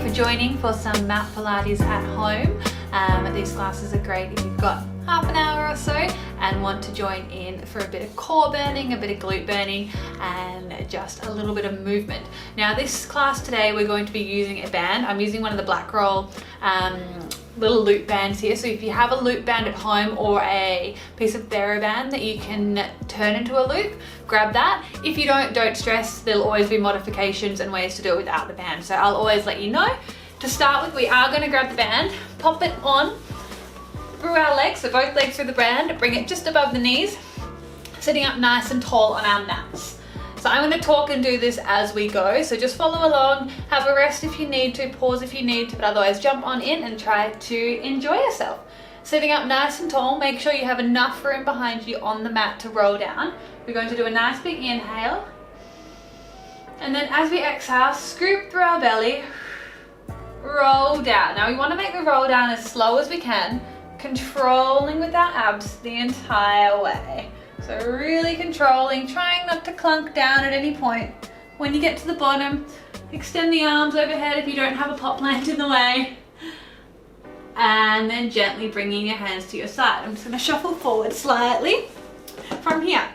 for joining for some mat Pilates at home. These classes are great if you've got half an hour or so and want to join in for a bit of core burning, a bit of glute burning, and just a little bit of movement. Now this class today we're going to be using a band. I'm using one of the Black Roll little loop bands here. So if you have a loop band at home or a piece of TheraBand that you can turn into a loop, grab that. If you don't stress, there'll always be modifications and ways to do it without the band. So I'll always let you know. To start with, we are going to grab the band, pop it on through our legs, so both legs through the band, bring it just above the knees, sitting up nice and tall on our mats. So I'm going to talk and do this as we go, so just follow along, have a rest if you need to, pause if you need to, but otherwise jump on in and try to enjoy yourself. Sitting up nice and tall, make sure you have enough room behind you on the mat to roll down. We're going to do a nice big inhale, and then as we exhale, scoop through our belly, roll down. Now we want to make the roll down as slow as we can, controlling with our abs the entire way. So really controlling, trying not to clunk down at any point. When you get to the bottom, extend the arms overhead if you don't have a pot plant in the way. And then gently bringing your hands to your side. I'm just going to shuffle forward slightly from here.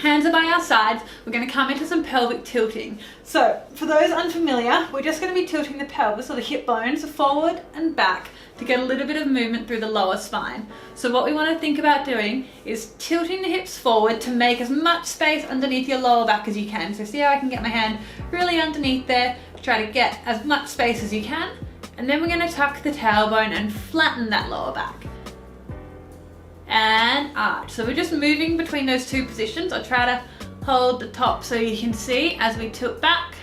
Hands are by our sides. We're going to come into some pelvic tilting. So for those unfamiliar, we're just going to be tilting the pelvis or the hip bones forward and back to get a little bit of movement through the lower spine. So what we want to think about doing is tilting the hips forward to make as much space underneath your lower back as you can. So see how I can get my hand really underneath there, try to get as much space as you can. And then we're going to tuck the tailbone and flatten that lower back. And arch. So we're just moving between those two positions. I'll try to hold the top so you can see as we tilt back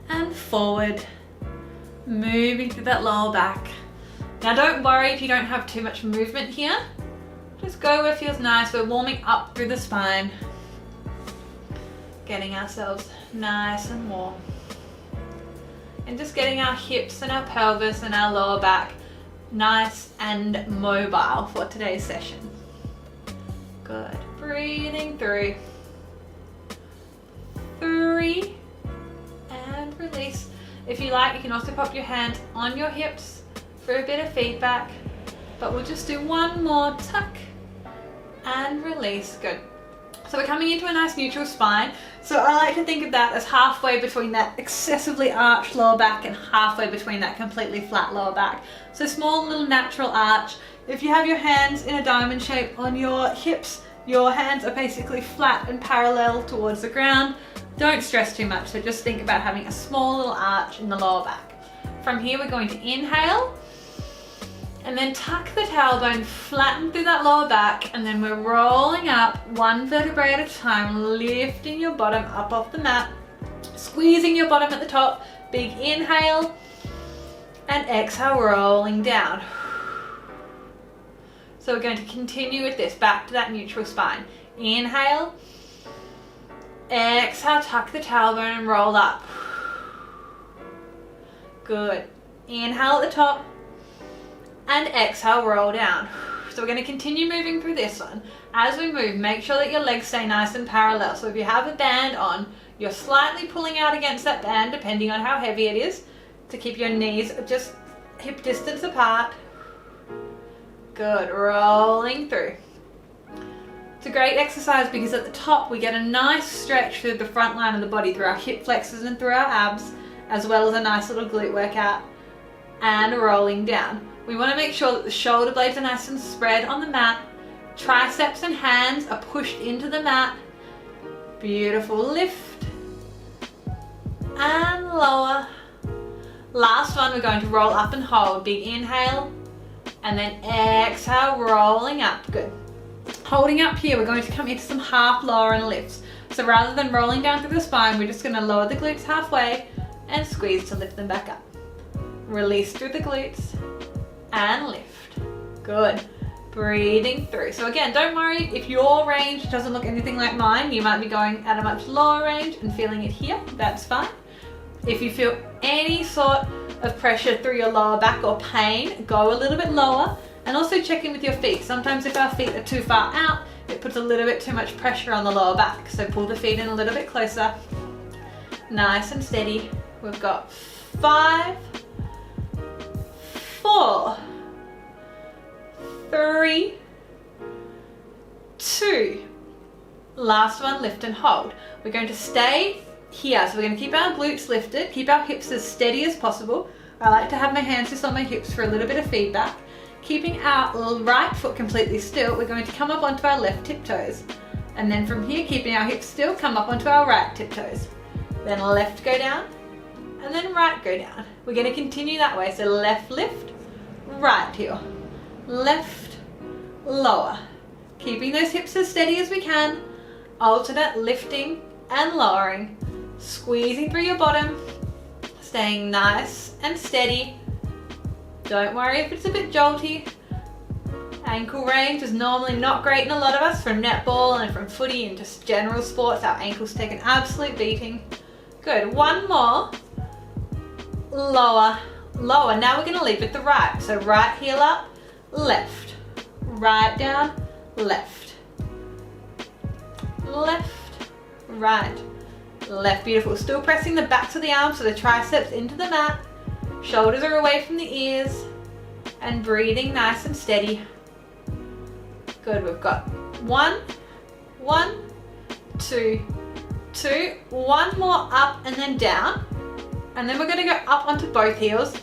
and forward, moving through that lower back. Now don't worry if you don't have too much movement here. Just go where it feels nice. We're warming up through the spine, getting ourselves nice and warm. And just getting our hips and our pelvis and our lower back nice and mobile for today's session. Good. Breathing through. 3 and release. If you like, you can also pop your hands on your hips for a bit of feedback, but we'll just do one more tuck and release. Good. So we're coming into a nice neutral spine. So I like to think of that as halfway between that excessively arched lower back and halfway between that completely flat lower back. So small little natural arch. If you have your hands in a diamond shape on your hips, your hands are basically flat and parallel towards the ground. Don't stress too much, so just think about having a small little arch in the lower back. From here we're going to inhale, and then tuck the tailbone, flatten through that lower back, and then we're rolling up one vertebrae at a time, lifting your bottom up off the mat, squeezing your bottom at the top, big inhale, and exhale, rolling down. So we're going to continue with this, back to that neutral spine. Inhale, exhale, tuck the tailbone and roll up. Good. Inhale at the top, and exhale, roll down. So we're going to continue moving through this one. As we move, make sure that your legs stay nice and parallel. So if you have a band on, you're slightly pulling out against that band, depending on how heavy it is, to keep your knees just hip distance apart. Good, rolling through. It's a great exercise because at the top we get a nice stretch through the front line of the body, through our hip flexors and through our abs, as well as a nice little glute workout, and rolling down. We want to make sure that the shoulder blades are nice and spread on the mat. Triceps and hands are pushed into the mat. Beautiful. Lift and lower. Last one, we're going to roll up and hold. Big inhale, and then exhale, rolling up. Good. Holding up here, we're going to come into some half lower and lifts. So rather than rolling down through the spine, we're just going to lower the glutes halfway and squeeze to lift them back up. Release through the glutes and lift. Good. Breathing through. So again, don't worry if your range doesn't look anything like mine. You might be going at a much lower range and feeling it here. That's fine. If you feel any sort of pressure through your lower back or pain, go a little bit lower, and also check in with your feet. Sometimes if our feet are too far out, it puts a little bit too much pressure on the lower back. So pull the feet in a little bit closer. Nice and steady. We've got 5, 4, 3, 2. Last one, lift and hold. We're going to stay here. So we're going to keep our glutes lifted, keep our hips as steady as possible. I like to have my hands just on my hips for a little bit of feedback. Keeping our right foot completely still, we're going to come up onto our left tiptoes. And then from here, keeping our hips still, come up onto our right tiptoes. Then left go down, and then right go down. We're going to continue that way. So left lift, right heel, left, lower. Keeping those hips as steady as we can. Alternate lifting and lowering. Squeezing through your bottom. Staying nice and steady. Don't worry if it's a bit jolty. Ankle range is normally not great in a lot of us from netball and from footy and just general sports. Our ankles take an absolute beating. Good, one more. Lower, lower. Now we're gonna lead with the right. So right heel up, left. Right down, left. Left, right, left. Beautiful. Still pressing the backs of the arms so the triceps into the mat. Shoulders are away from the ears. And breathing nice and steady. Good, we've got 1, 1, 2, 2. One more up and then down. And then we're going to go up onto both heels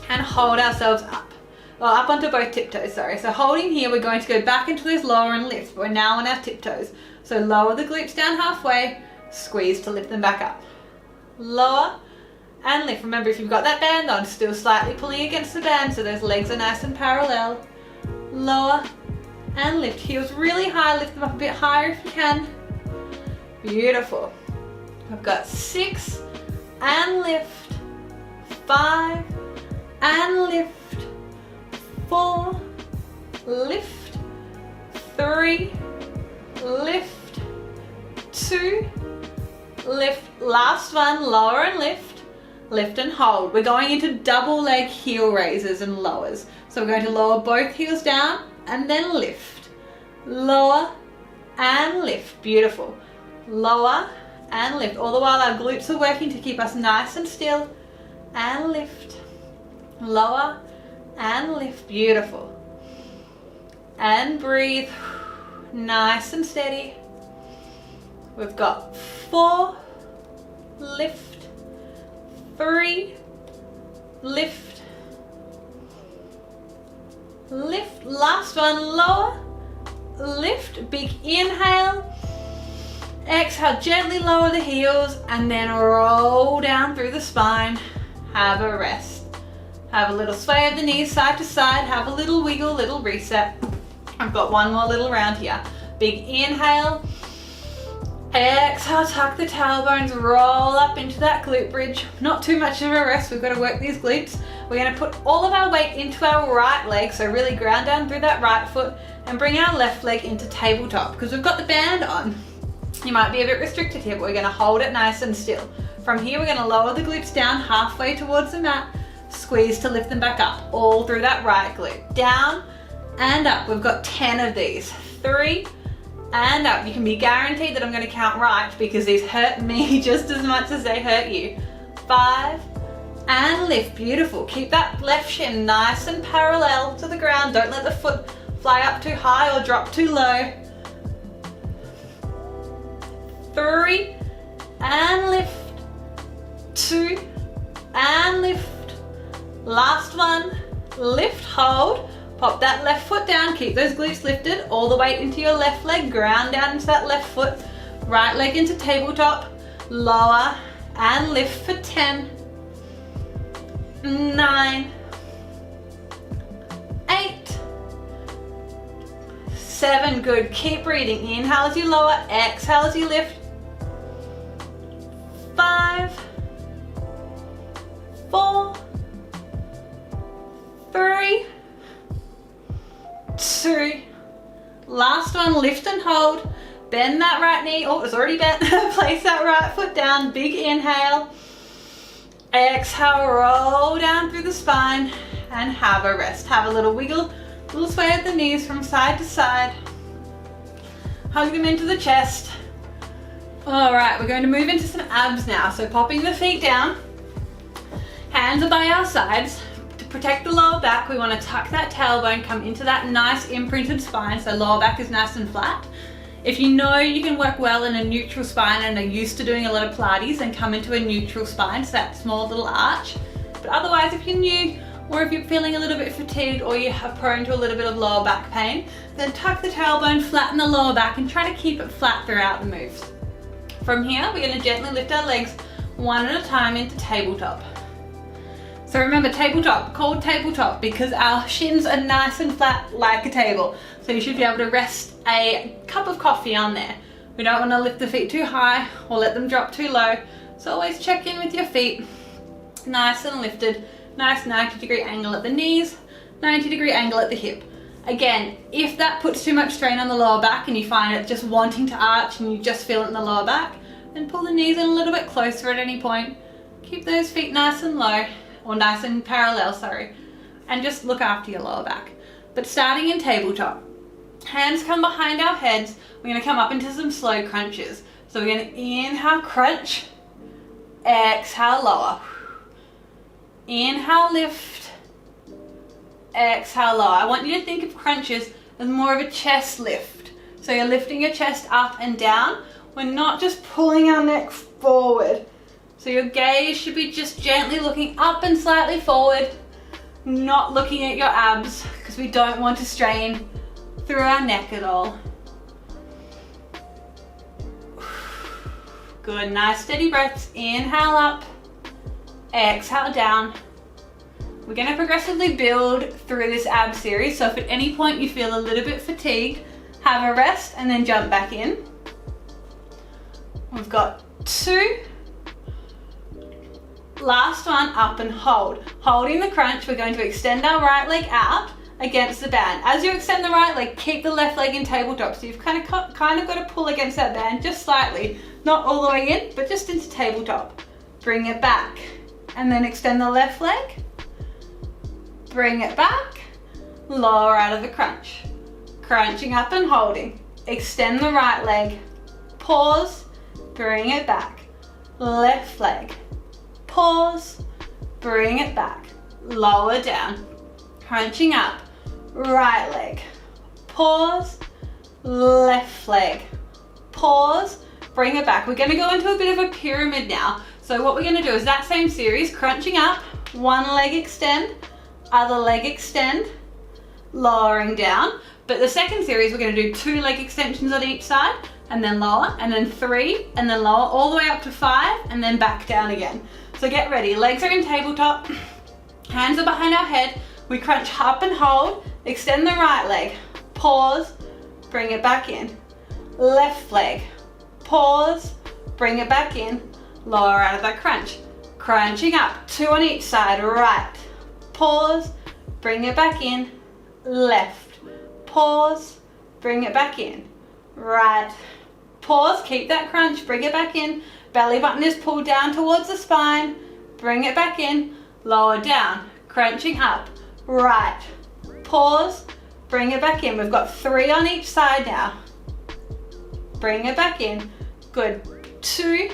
and hold ourselves up. Well, up onto both tiptoes, sorry. So holding here, we're going to go back into those lower and lift. We're now on our tiptoes. So lower the glutes down halfway, squeeze to lift them back up. Lower and lift. Remember, if you've got that band on, still slightly pulling against the band so those legs are nice and parallel. Lower and lift. Heels really high, lift them up a bit higher if you can. Beautiful. I've got 6 and lift, 5 and lift, 4, lift, 3, lift, 2, lift. Last one, lower and lift, lift and hold. We're going into double leg heel raises and lowers. So we're going to lower both heels down and then lift. Lower and lift. Beautiful. Lower and lift. All the while our glutes are working to keep us nice and still. And lift. Lower and lift. Beautiful. And breathe. Nice and steady. We've got 4, lift, 3, lift, lift. Last one, lower, lift, big inhale. Exhale, gently lower the heels and then roll down through the spine. Have a rest. Have a little sway of the knees side to side. Have a little wiggle, little reset. I've got one more little round here. Big inhale. Exhale, tuck the tailbones, roll up into that glute bridge. Not too much of a rest, we've got to work these glutes. We're going to put all of our weight into our right leg, so really ground down through that right foot and bring our left leg into tabletop. Because we've got the band on, you might be a bit restricted here, but we're going to hold it nice and still. From here, we're going to lower the glutes down halfway towards the mat, squeeze to lift them back up, all through that right glute. Down and up. We've got 10 of these. 3, and up. You can be guaranteed that I'm going to count right because these hurt me just as much as they hurt you. 5 and lift. Beautiful. Keep that left shin nice and parallel to the ground. Don't let the foot fly up too high or drop too low. 3 and lift. 2 and lift. Last one. Lift, hold. Pop that left foot down, keep those glutes lifted, all the weight into your left leg, ground down into that left foot, right leg into tabletop, lower and lift for 10, 9, 8, 7, good, keep breathing, inhale as you lower, exhale as you lift, 5, 4, 3, 2, last one, lift and hold, bend that right knee, oh it's already bent, place that right foot down, big inhale, exhale, roll down through the spine and have a rest. Have a little wiggle, little sway at the knees from side to side, hug them into the chest. Alright, we're going to move into some abs now, so popping the feet down, hands are by our sides. To protect the lower back, we want to tuck that tailbone, come into that nice imprinted spine, so lower back is nice and flat. If you know you can work well in a neutral spine and are used to doing a lot of Pilates, then come into a neutral spine, so that small little arch. But otherwise, if you're new, or if you're feeling a little bit fatigued, or you are prone to a little bit of lower back pain, then tuck the tailbone, flatten the lower back, and try to keep it flat throughout the moves. From here, we're going to gently lift our legs one at a time into tabletop. So remember, tabletop, called tabletop because our shins are nice and flat like a table. So you should be able to rest a cup of coffee on there. We don't want to lift the feet too high or let them drop too low. So always check in with your feet, nice and lifted, nice 90-degree angle at the knees, 90-degree angle at the hip. Again, if that puts too much strain on the lower back and you find it just wanting to arch and you just feel it in the lower back, then pull the knees in a little bit closer at any point. Keep those feet nice and low, or nice and parallel, sorry, and just look after your lower back. But starting in tabletop, hands come behind our heads, we're going to come up into some slow crunches. So we're going to inhale, crunch, exhale, lower. Inhale, lift, exhale, lower. I want you to think of crunches as more of a chest lift. So you're lifting your chest up and down. We're not just pulling our neck forward. So your gaze should be just gently looking up and slightly forward, not looking at your abs because we don't want to strain through our neck at all. Good, nice steady breaths. Inhale up, exhale down. We're going to progressively build through this ab series, so if at any point you feel a little bit fatigued, have a rest and then jump back in. We've got 2. Last one, up and hold. Holding the crunch, we're going to extend our right leg out against the band. As you extend the right leg, keep the left leg in tabletop. So you've kind of got to pull against that band just slightly, not all the way in, but just into tabletop. Bring it back and then extend the left leg. Bring it back, lower out of the crunch. Crunching up and holding. Extend the right leg, pause, bring it back. Left leg. Pause, bring it back, lower down, crunching up, right leg, pause, left leg, pause, bring it back. We're going to go into a bit of a pyramid now. So what we're going to do is that same series, crunching up, one leg extend, other leg extend, lowering down. But the second series, we're going to do 2 leg extensions on each side, and then lower, and then 3, and then lower, all the way up to 5, and then back down again. So get ready, legs are in tabletop, hands are behind our head, we crunch up and hold, extend the right leg, pause, bring it back in, left leg, pause, bring it back in, lower out of that crunch, crunching up, 2 on each side, right, pause, bring it back in, left, pause, bring it back in, right, pause, keep that crunch, bring it back in, belly button is pulled down towards the spine, bring it back in, lower down, crunching up, right, pause, bring it back in. We've got 3 on each side now. Bring it back in, good, 2,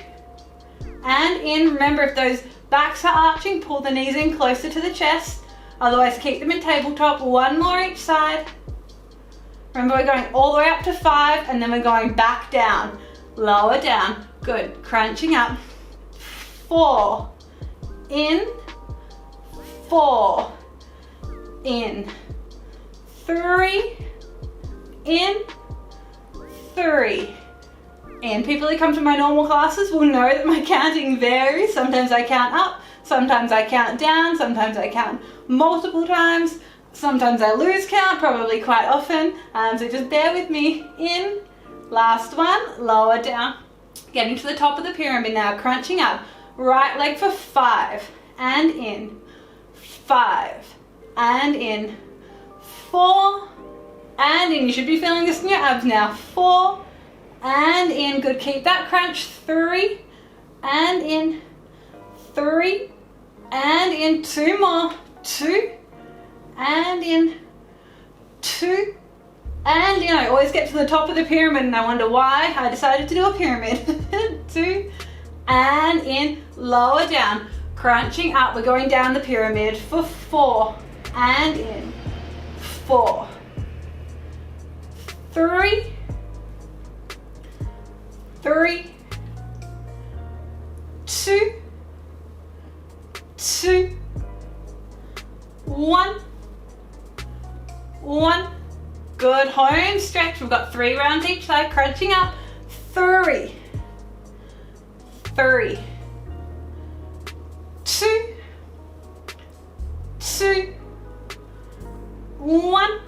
and in. Remember, if those backs are arching, pull the knees in closer to the chest, otherwise keep them in tabletop. 1 more each side. Remember, we're going all the way up to 5, and then we're going back down, lower down. Good, crunching up, 4, in, 4, in, 3, in, 3, in. People who come to my normal classes will know that my counting varies. Sometimes I count up, sometimes I count down, sometimes I count multiple times, sometimes I lose count, probably quite often, so just bear with me. In, last one, lower down. Getting to the top of the pyramid now, crunching up, right leg for 5, and in, 5, and in, 4, and in. You should be feeling this in your abs now. 4, and in, good, keep that crunch. 3, and in, 3, and in, 2 more, 2, and in, 2, and in. I always get to the top of the pyramid and I wonder why I decided to do a pyramid. 2, and in, lower down, Crunching up, we're going down the pyramid for 4 and in. 4, 3, 3, 2, 2, 1, 1. Good, home stretch. We've got 3 rounds each side, crunching up. 3, 3, 2, 2, 1,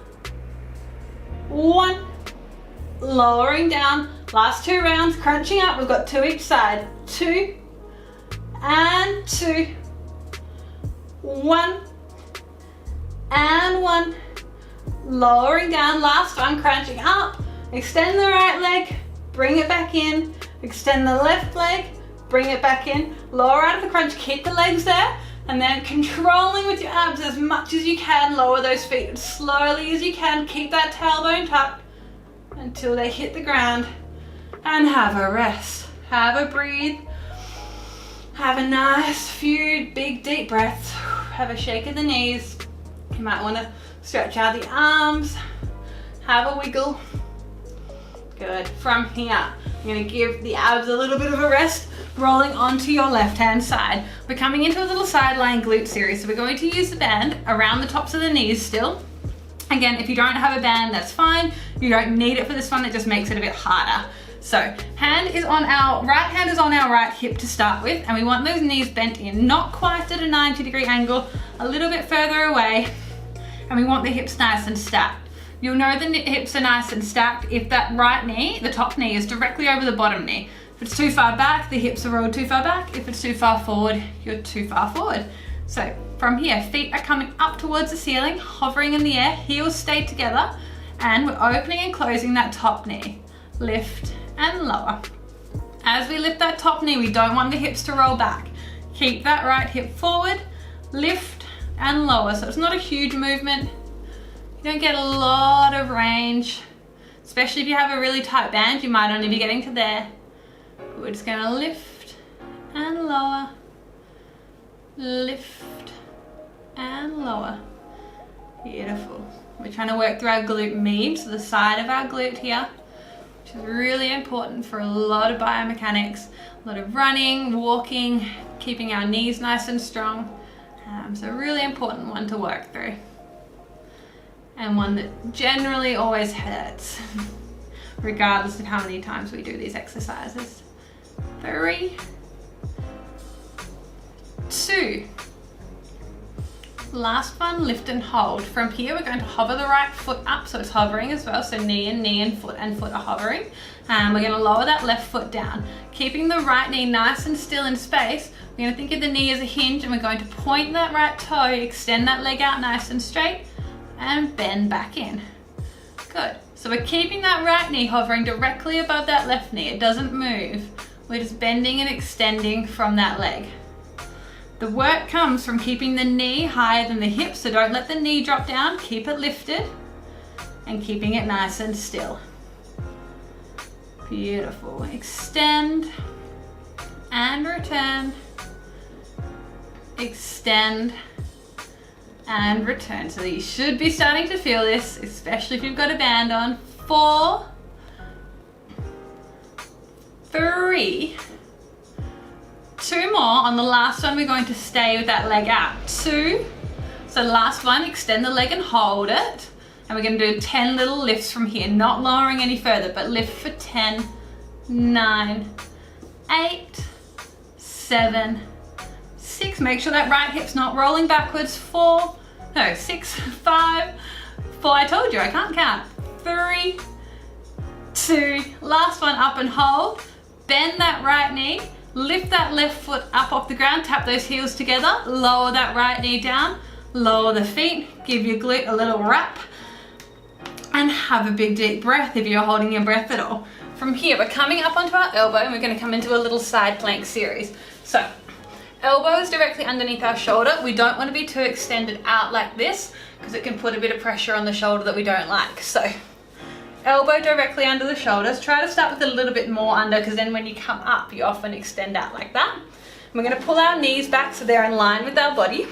1. Lowering down. Last 2 rounds, crunching up. We've got 2 each side. 2 and 2. 1 and 1. Lowering down. Last one, crunching up. Extend the right leg, bring it back in. Extend the left leg, bring it back in. Lower out of the crunch, keep the legs there. And then controlling with your abs as much as you can, lower those feet as slowly as you can. Keep that tailbone tucked until they hit the ground. And have a rest. Have a breathe. Have a nice few big deep breaths. Have a shake of the knees. You might want to stretch out the arms. Have a wiggle. Good. From here, I'm going to give the abs a little bit of a rest, rolling onto your left hand side. We're coming into a little sideline glute series, so we're going to use the band around the tops of the knees still. Again, if you don't have a band, that's fine. You don't need it for this one, it just makes it a bit harder. So right hand is on our right hip to start with, and we want those knees bent in, not quite at a 90-degree angle, a little bit further away, and we want the hips nice and stacked. You'll know the hips are nice and stacked if that right knee, the top knee, is directly over the bottom knee. If it's too far back, the hips are rolled too far back. If it's too far forward, you're too far forward. So from here, feet are coming up towards the ceiling, hovering in the air, heels stay together, and we're opening and closing that top knee. Lift and lower. As we lift that top knee, we don't want the hips to roll back. Keep that right hip forward, lift and lower. So it's not a huge movement. You don't get a lot of range, especially if you have a really tight band, you might only be getting to there. We're just gonna lift and lower, lift and lower. Beautiful. We're trying to work through our glute med, so the side of our glute here, which is really important for a lot of biomechanics, a lot of running, walking, keeping our knees nice and strong. So a really important one to work through. And one that generally always hurts, regardless of how many times we do these exercises. 3, 2. Last one, lift and hold. From here, we're going to hover the right foot up, so it's hovering as well. So knee and foot are hovering. And we're going to lower that left foot down. Keeping the right knee nice and still in space, we're going to think of the knee as a hinge, and we're going to point that right toe, extend that leg out nice and straight, and bend back in. Good. So we're keeping that right knee hovering directly above that left knee. It doesn't move. We're just bending and extending from that leg. The work comes from keeping the knee higher than the hip, so don't let the knee drop down. Keep it lifted and keeping it nice and still. Beautiful. Extend and return. Extend and return. So you should be starting to feel this, especially if you've got a band on. 4, 3, 2 more. On the last one, we're going to stay with that leg out. 2. So last one, extend the leg and hold it. And we're going to do 10 little lifts from here, not lowering any further, but lift for 10, 9, 8, 7, 6. Make sure that right hip's not rolling backwards. 6, 5, 4. I told you, I can't count. 3, 2. Last one, up and hold. Bend that right knee. Lift that left foot up off the ground. Tap those heels together. Lower that right knee down. Lower the feet. Give your glute a little wrap. And have a big deep breath if you're holding your breath at all. From here, we're coming up onto our elbow, and we're going to come into a little side plank series. So, elbow is directly underneath our shoulder. We don't want to be too extended out like this, because it can put a bit of pressure on the shoulder that we don't like. So, elbow directly under the shoulders. Try to start with a little bit more under, because then when you come up, you often extend out like that. We're going to pull our knees back so they're in line with our body.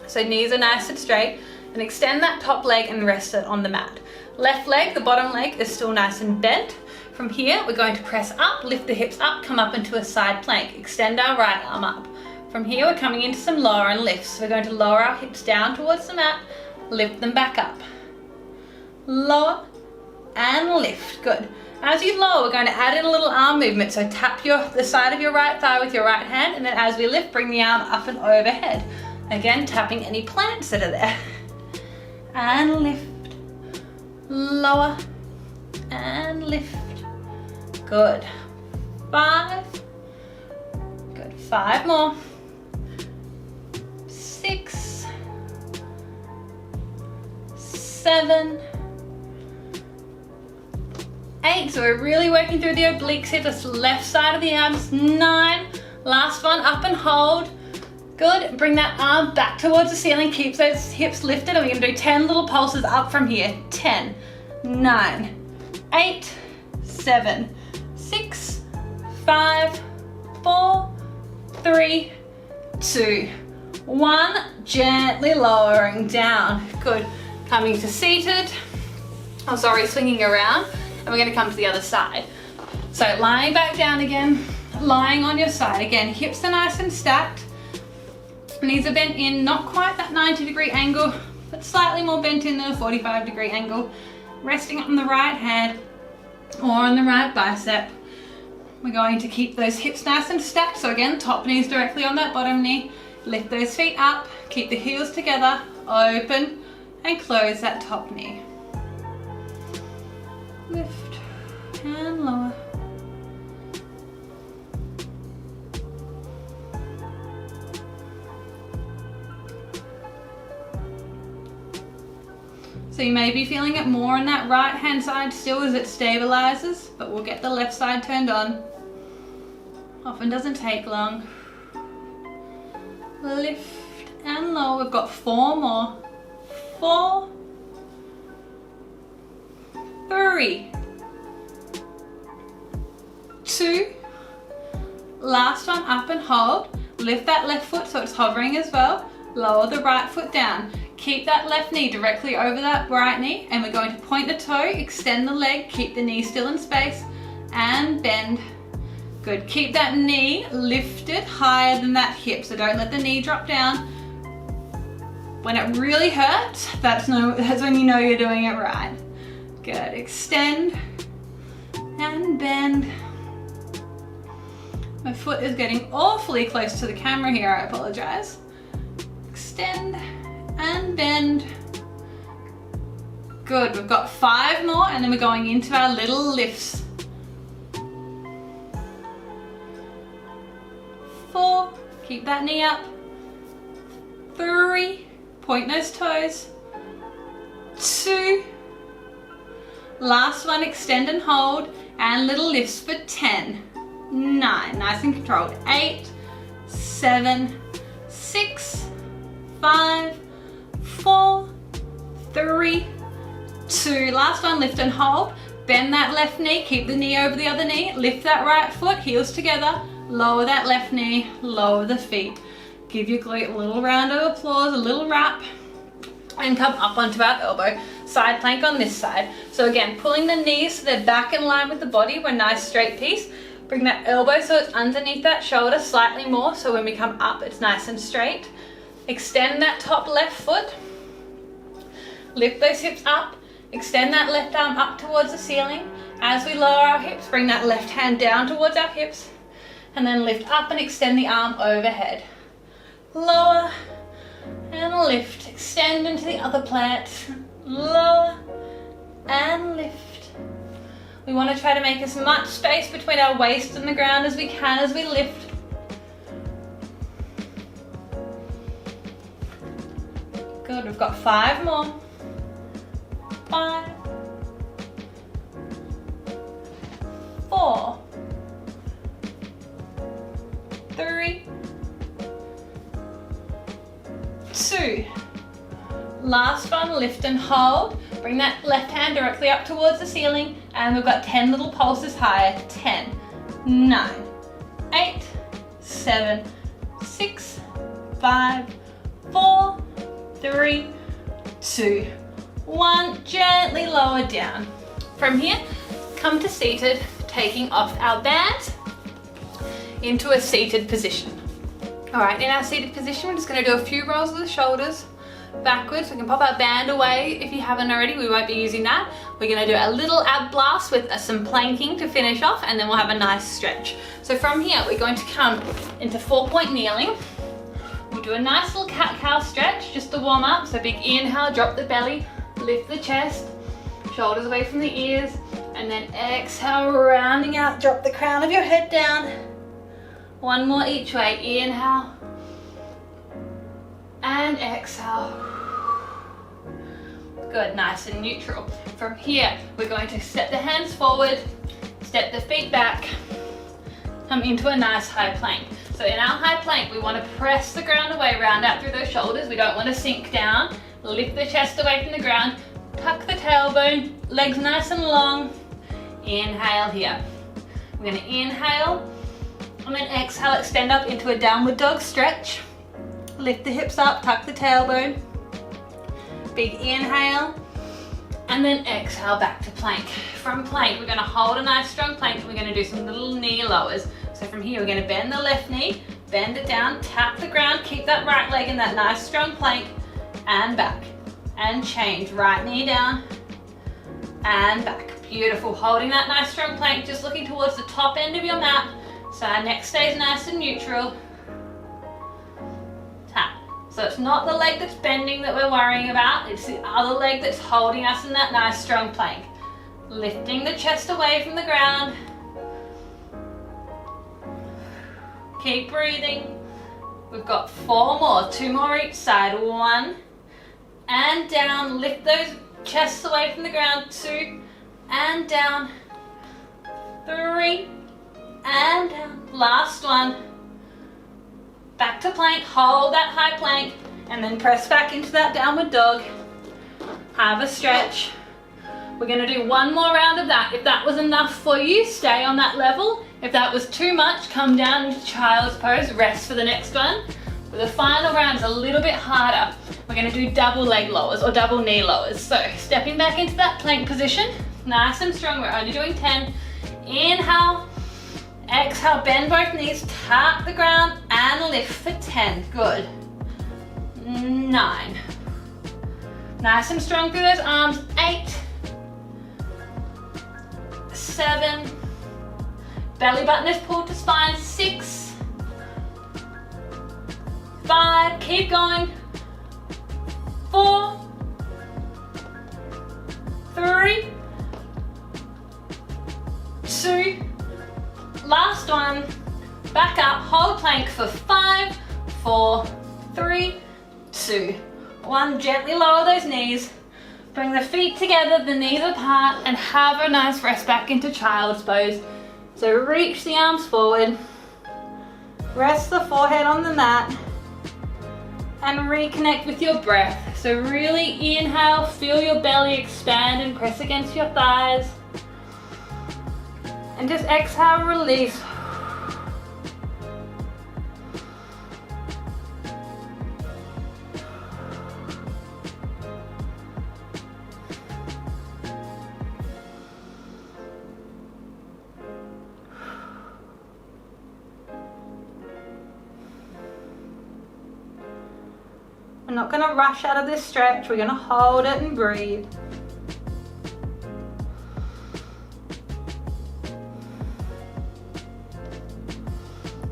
So knees are nice and straight, and extend that top leg and rest it on the mat. Left leg, the bottom leg, is still nice and bent. From here, we're going to press up, lift the hips up, come up into a side plank, extend our right arm up. From here, we're coming into some lower and lifts. We're going to lower our hips down towards the mat, lift them back up. Lower and lift, good. As you lower, we're going to add in a little arm movement. So tap the side of your right thigh with your right hand, and then as we lift, bring the arm up and overhead. Again, tapping any plants that are there. And lift, lower and lift. Good. 5. Good. 5 more. 6. 7. 8. So we're really working through the obliques here, this left side of the arms. 9. Last one, up and hold. Good. Bring that arm back towards the ceiling. Keep those hips lifted, and we're going to do 10 little pulses up from here. 10, 9, 8, 7, 6, 5, 4, 3, 2, 1. Gently lowering down. Good. Coming to seated. Oh, sorry, swinging around. And we're going to come to the other side. So lying back down again, lying on your side. Again, hips are nice and stacked. Knees are bent in, not quite that 90-degree angle, but slightly more bent in than a 45-degree angle. Resting on the right hand or on the right bicep. We're going to keep those hips nice and stacked. So again, top knee's directly on that bottom knee. Lift those feet up, keep the heels together, open and close that top knee. Lift and lower. So you may be feeling it more on that right hand side still as it stabilizes, but we'll get the left side turned on. Often doesn't take long. Lift and lower. We've got 4 more. 4, 3, 2. Last one, up and hold. Lift that left foot so it's hovering as well. Lower the right foot down. Keep that left knee directly over that right knee, and we're going to point the toe, extend the leg, keep the knee still in space, and bend. Good. Keep that knee lifted higher than that hip, so don't let the knee drop down. When it really hurts, that's when you know you're doing it right. Good. Extend and bend. My foot is getting awfully close to the camera here, I apologize. Extend and bend. Good, we've got 5 more, and then we're going into our little lifts. 4, keep that knee up. 3, point those toes. 2, last one, extend and hold, and little lifts for 10, 9, nice and controlled. 8, 7, 6, 5, 4, 3, 2. Last one, lift and hold. Bend that left knee, keep the knee over the other knee. Lift that right foot, heels together. Lower that left knee, lower the feet. Give your glute a little round of applause, a little wrap, and come up onto our elbow. Side plank on this side. So again, pulling the knees so they're back in line with the body. We're a nice straight piece. Bring that elbow so it's underneath that shoulder slightly more, so when we come up, it's nice and straight. Extend that top left foot. Lift those hips up. Extend that left arm up towards the ceiling. As we lower our hips, bring that left hand down towards our hips. And then lift up and extend the arm overhead. Lower and lift. Extend into the other plant. Lower and lift. We want to try to make as much space between our waist and the ground as we can as we lift. Good, we've got 5 more. 5, 4, 3, 2. Last one, lift and hold. Bring that left hand directly up towards the ceiling, and we've got 10 little pulses higher. 10, 9, 8, 7, 6, 5, 4, 3, 2, 1. Gently lower down. From here, come to seated, taking off our band into a seated position. All right, in our seated position, we're just gonna do a few rolls of the shoulders backwards. We can pop our band away if you haven't already. We won't be using that. We're gonna do a little ab blast with some planking to finish off, and then we'll have a nice stretch. So from here, we're going to come into 4-point kneeling. We'll do a nice little cat-cow stretch just to warm up. So big inhale, drop the belly, lift the chest, shoulders away from the ears, and then exhale, rounding out, drop the crown of your head down. One more each way. Inhale and exhale. Good, nice and neutral. From here, we're going to step the hands forward, step the feet back, come into a nice high plank. So in our high plank, we want to press the ground away, round out through those shoulders. We don't want to sink down. Lift the chest away from the ground, tuck the tailbone, legs nice and long. Inhale here. We're going to inhale and then exhale, extend up into a downward dog stretch. Lift the hips up, tuck the tailbone. Big inhale and then exhale back to plank. From plank, we're going to hold a nice strong plank and we're going to do some little knee lowers. So from here, we're going to bend the left knee, bend it down, tap the ground, keep that right leg in that nice strong plank, and back. And change, right knee down, and back. Beautiful, holding that nice strong plank, just looking towards the top end of your mat, so our neck stays nice and neutral. Tap. So it's not the leg that's bending that we're worrying about, it's the other leg that's holding us in that nice strong plank. Lifting the chest away from the ground. Keep breathing. We've got 4 more, 2 more each side. 1 and down. Lift those chests away from the ground. 2 and down. 3 and down. Last one. Back to plank. Hold that high plank and then press back into that downward dog. Have a stretch. We're going to do 1 more round of that. If that was enough for you, stay on that level. If that was too much, come down into child's pose, rest for the next one. But the final round is a little bit harder. We're going to do double leg lowers or double knee lowers. So stepping back into that plank position, nice and strong. We're only doing 10. Inhale, exhale, bend both knees, tap the ground and lift for 10. Good. 9. Nice and strong through those arms. 8. 7. Belly button is pulled to spine. 6. 5. Keep going. 4. 3. 2. Last one. Back up. Hold plank for 5, 4, 3, 2, 1. Gently lower those knees. Bring the feet together, the knees apart, and have a nice rest back into child's pose. So reach the arms forward, rest the forehead on the mat, and reconnect with your breath. So really inhale, feel your belly expand and press against your thighs. And just exhale, release. We're not going to rush out of this stretch, we're going to hold it and breathe.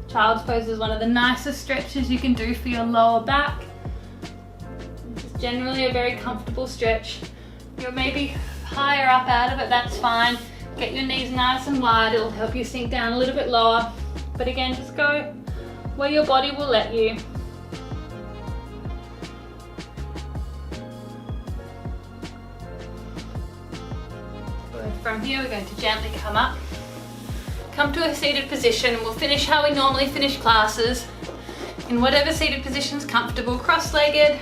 Child's pose is one of the nicest stretches you can do for your lower back. It's generally a very comfortable stretch. You're maybe higher up out of it, that's fine. Get your knees nice and wide, it'll help you sink down a little bit lower. But again, just go where your body will let you. From here, we're going to gently come up, come to a seated position, and we'll finish how we normally finish classes, in whatever seated position is comfortable, cross-legged,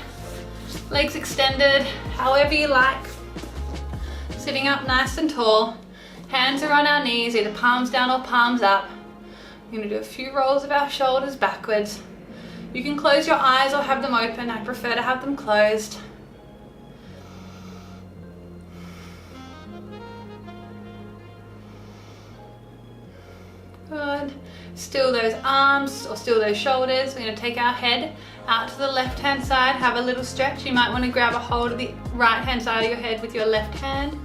legs extended, however you like. Sitting up nice and tall, hands are on our knees, either palms down or palms up. We're gonna do a few rolls of our shoulders backwards. You can close your eyes or have them open. I prefer to have them closed. Good. Still those arms or still those shoulders. We're going to take our head out to the left hand side, have a little stretch. You might want to grab a hold of the right hand side of your head with your left hand.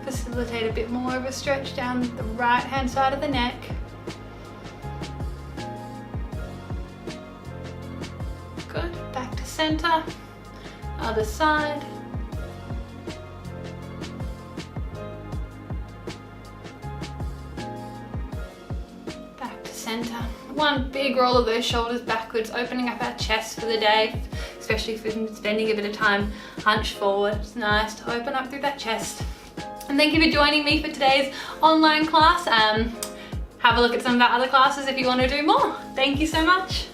Facilitate a bit more of a stretch down the right hand side of the neck. Good. Back to center. Other side. Center. One big roll of those shoulders backwards, opening up our chest for the day, especially if we're spending a bit of time hunched forward. It's nice to open up through that chest. And thank you for joining me for today's online class. Have a look at some of our other classes if you want to do more. Thank you so much.